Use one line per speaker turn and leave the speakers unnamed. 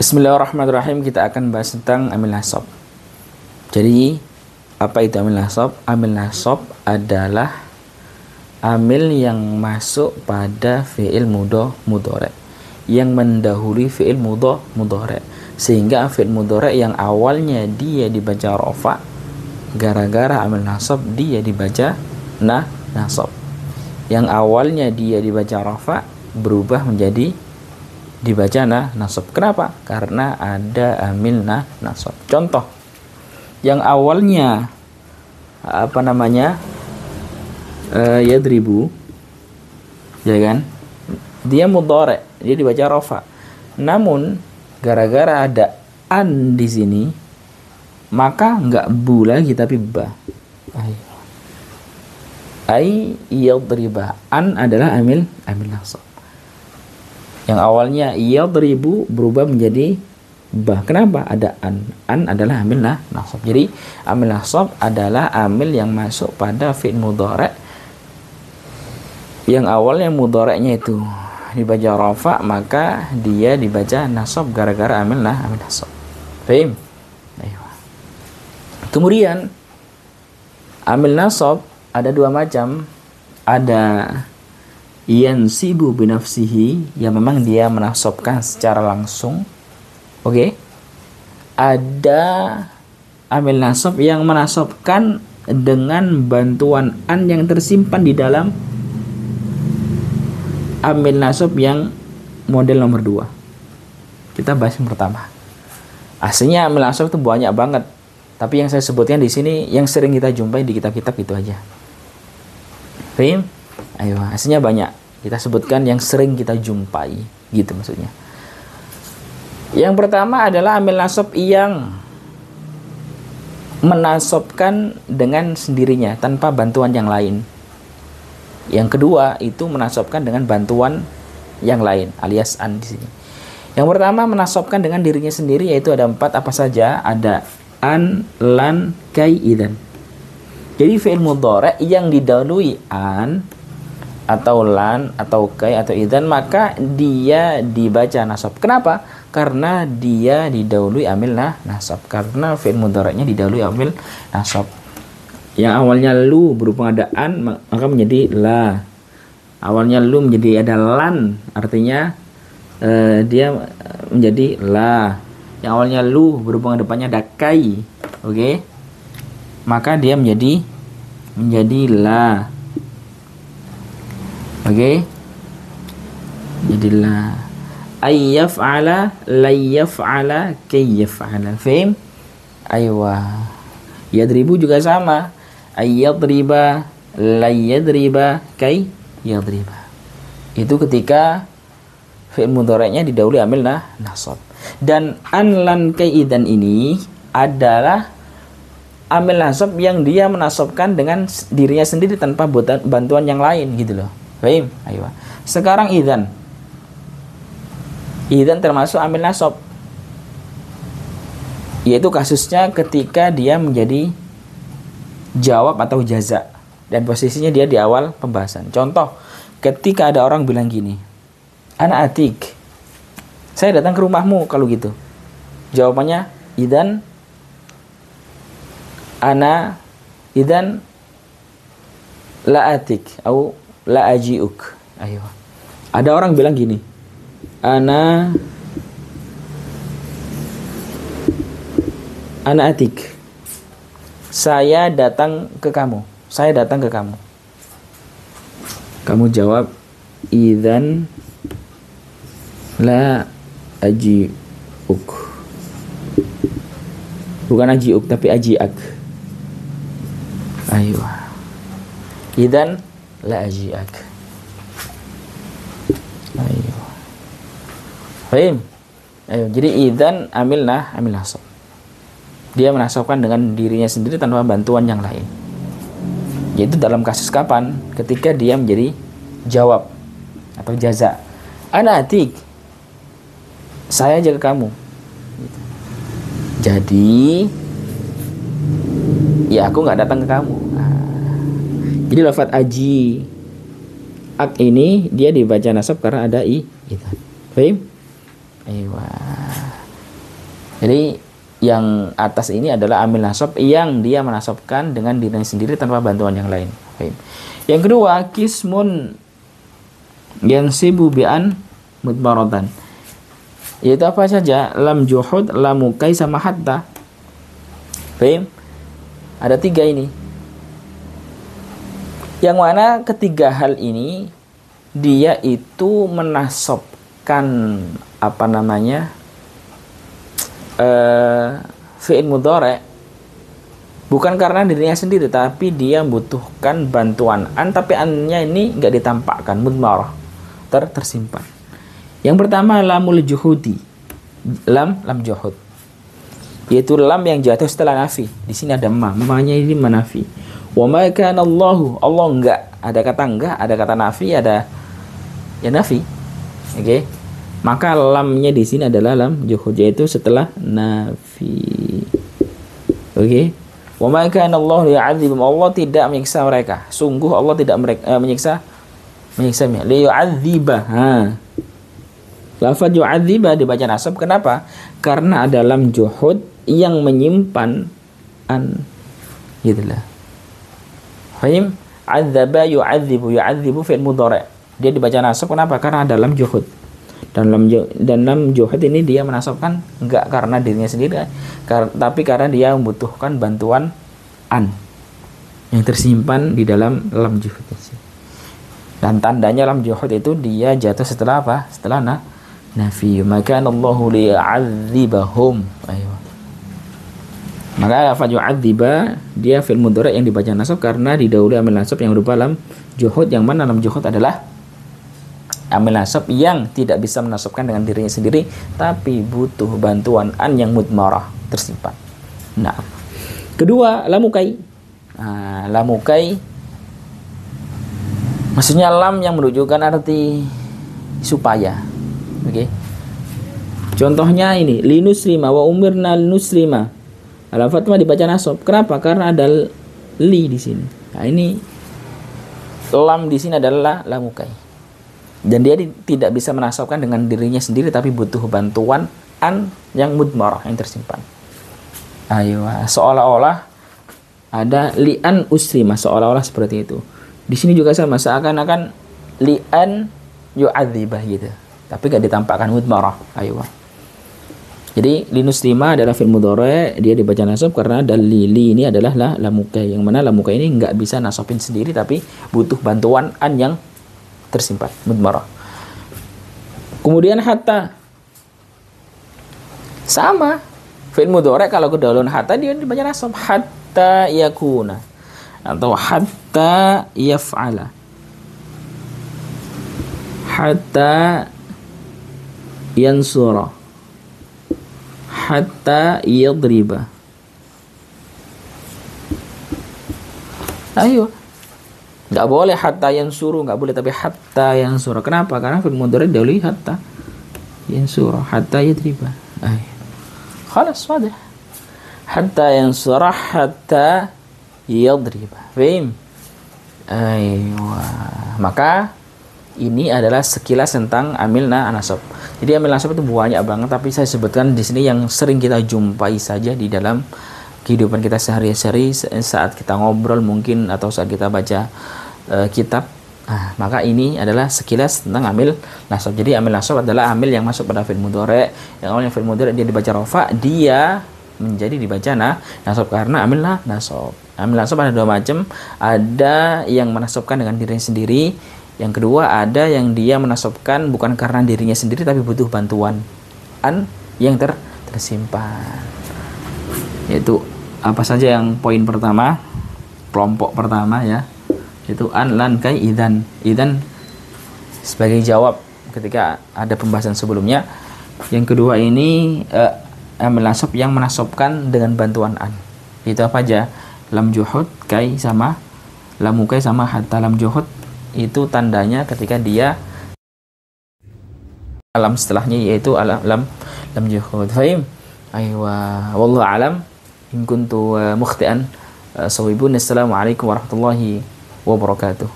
Bismillahirrahmanirrahim. Kita akan bahas tentang amil nasab. Jadi, apa itu amil nasab? Amil nasab adalah amil yang masuk pada fi'il mudhari, yang mendahului fi'il mudhari, sehingga fi'il mudhari yang awalnya dia dibaca rafa, gara-gara amil nasab dia dibaca nasab. Yang awalnya dia dibaca rafa berubah menjadi dibaca nasab. Kenapa? Karena ada amil nasab. Contoh, yang awalnya yadribu, ya kan? Dia mudhari, dia dibaca rafa. Namun gara-gara ada an di sini, maka enggak bu lagi tapi ba. Ai yadriba. An adalah amil nasab. Yang awalnya yadribu berubah menjadi ba. Kenapa? Ada an. An adalah amil nasab. Jadi amil nasab adalah amil yang masuk pada fi'il mudhari yang awalnya mudhari'nya itu dibaca rafa, maka dia dibaca nasab gara-gara amil nasab. Paham? Kemudian amil nasab ada dua macam. Ada yansibu binafsihi, yang memang dia menasabkan secara langsung. Oke. Ada amil nasab yang menasabkan dengan bantuan an yang tersimpan di dalam amil nasab yang model nomor 2. Kita bahas yang pertama. Aslinya amil nasab itu banyak banget, tapi yang saya sebutkan di sini yang sering kita jumpai di kitab-kitab itu aja. Paham? Ayo, aslinya banyak. Kita sebutkan yang sering kita jumpai, gitu maksudnya. Yang pertama adalah amil nasab yang menasabkan dengan sendirinya tanpa bantuan yang lain. Yang kedua itu menasabkan dengan bantuan yang lain, alias an di sini. Yang pertama menasabkan dengan dirinya sendiri, yaitu ada 4. Apa saja? Ada an, lan, kai, idzan. Jadi fi'il mudhari yang didahului an atau lan atau kai atau idzan, maka dia dibaca nasab. Kenapa? Karena dia didahului amil nasab. Karena fi'il mudhari'nya didahului amil nasab. Yang awalnya lu berhubung ada an, maka menjadi la. Awalnya lu menjadi ada lan, artinya dia menjadi la. Yang awalnya lu berhubung depannya ada kai, oke? Maka dia menjadi la. Oke? Jadi la. Ay yaf'ala, la yaf'ala, kay yaf'ala. Fahim? Aywa. Yadribu juga sama. Ay yadriba, la yadriba, kay yadriba. Itu ketika fi'il mudhari'nya didahului amil nasab. Dan an, lan, kai, idzan ini adalah amil nasab yang dia menasabkan dengan dirinya sendiri tanpa bantuan yang lain, gitu loh. Baik, ayo. Sekarang idzan. Idzan termasuk amil nasab. Yaitu kasusnya ketika dia menjadi jawab atau jaza, dan posisinya dia di awal pembahasan. Contoh, ketika ada orang bilang gini, ana atik, saya datang ke rumahmu, kalau gitu. Jawabannya idzan ana, idzan la atik atau la aji'uk. Ayo. Ada orang bilang gini, ana atik, saya datang ke kamu. Saya datang ke kamu. Kamu jawab idzan la aji'uk. Bukan aji'uk tapi aji'ak. Ayo. Idzan la aji'ak. Ayo. Paham? Ayo, jadi idzan amil nasab. Dia menasabkan dengan dirinya sendiri tanpa bantuan yang lain. Yaitu dalam kasus kapan? Ketika dia menjadi jawab atau jaza. Ana atik, saya jaga kamu. Jadi ya aku nggak datang ke kamu. Jadi lafadz aji ak ini dia dibaca nasab karena ada i. Paham? Aywa. Jadi yang atas ini adalah amil nasab yang dia menasabkan dengan dirinya sendiri tanpa bantuan yang lain. Baik. Yang kedua, kismun yansibu bi'an mudmaratan. Yaitu apa saja? Lam juhud, lam mukai, sama hatta. Baik. Ada 3 ini. Yang mana ketiga hal ini dia itu menasabkan apa namanya? Fi'il mudhari' bukan karena dirinya sendiri, tapi dia membutuhkan bantuan an, tapi annya ini enggak ditampakkan, mudmarah, tersimpan. Yang pertama lamul juhudi, lam juhud, yaitu lam yang jatuh setelah nafi. Di sini ada ma-nya ini menafi. Wa ma kana Allahu, Allah enggak, ada kata enggak, ada kata nafi, ada ya nafi. Oke. Maka lamnya di sini adalah lam juhud, yaitu setelah nafi. Oke. Wa ma kana Allahu liyu'adzibahum, Allah tidak menyiksa mereka. Sungguh Allah tidak menyiksa liyu'adziba. Lafaz yu'adziba dibaca nasab. Kenapa? Karena ada lam juhud yang menyimpan an. Gitulah. Fahim? Adzaba yu'adzibu fi'il mudhari'. Dia dibaca nasab kenapa? Karena ada lam juhud. Dan lam juhud ini dia menasabkan enggak karena dirinya sendiri, tapi karena dia membutuhkan bantuan an yang tersimpan di dalam lam juhud. Dan tandanya lam juhud itu dia jatuh setelah apa? Setelah nafi. Maka Allahu liyu'adzibahum. Ayo. Maka lafaz yu'adziba dia fi'il mudhari' yang dibaca nasab karena didahului amil nasab yang berupa lam juhud, yang mana lam juhud adalah amil nasab yang tidak bisa menasabkan dengan dirinya sendiri, tapi butuh bantuan an yang mudmarah, tersimpan. Nah, kedua lamukai. Lamukai maksudnya lam yang menunjukkan arti supaya. Oke. Contohnya ini, linuslima wa umirna linuslima. Al-Fatmah dibaca nasab. Kenapa? Karena ada li di sini. Nah, ini lam di sini adalah lamukai. Dan dia tidak bisa menasabkan dengan dirinya sendiri, tapi butuh bantuan an yang mudmarah, yang tersimpan. Ayo, seolah-olah ada li'an usrimah, seolah-olah seperti itu. Di sini juga sama, seakan-akan li'an yu'adzibah gitu, tapi gak ditampakkan mudmarah. Ayo. Jadi linuslima adalah fi'il mudhari', dia dibaca nasab karena dalili ini adalah lamukai, yang mana lamukai ini nggak bisa nasabin sendiri, tapi butuh bantuan an yang tersimpan, mudmarah. Kemudian hatta sama, fi'il mudhari' kalau kedahuluan hatta dia dibaca nasab, hatta yakuna atau hatta yaf'ala, hatta yansura, hatta yadriba. Ayo. Nggak boleh hatta yansuru, nggak boleh, tapi hatta yansura. Kenapa? Karena fi'il mudhari' dahului hatta yansura, hatta yadriba. Khalas, wadah. Hatta yansura, hatta yadriba. Fahim? Maka ini adalah sekilas tentang amil nasab. Jadi amil nasab itu banyak banget, tapi saya sebutkan di sini yang sering kita jumpai saja di dalam kehidupan kita sehari-hari, saat kita ngobrol mungkin, atau saat kita baca kitab. Maka ini adalah sekilas tentang amil nasab. Jadi amil nasab adalah amil yang masuk pada fi'il mudhari'. Yang awalnya fi'il mudhari' dia dibaca rafa, dia menjadi dibaca nasab karena amil nasab. Amil nasab ada 2 macam. Ada yang menasabkan dengan dirinya sendiri. Yang kedua ada yang dia menasabkan bukan karena dirinya sendiri, tapi butuh bantuan an yang tersimpan. Yaitu apa saja yang poin pertama, kelompok pertama ya, yaitu an, lan, kai, idan. Idan sebagai jawab ketika ada pembahasan sebelumnya. Yang kedua ini amil nasab yang menasabkan dengan bantuan an. Itu apa aja? Lam juhud, kai, sama lam mukai, sama hatta. Lam juhud itu tandanya ketika dia alam setelahnya, yaitu lam juhud. Fahim? Aywa, wallahu alam. In kuntu mukhti'an sawibun. Assalamualaikum warahmatullahi wabarakatuh.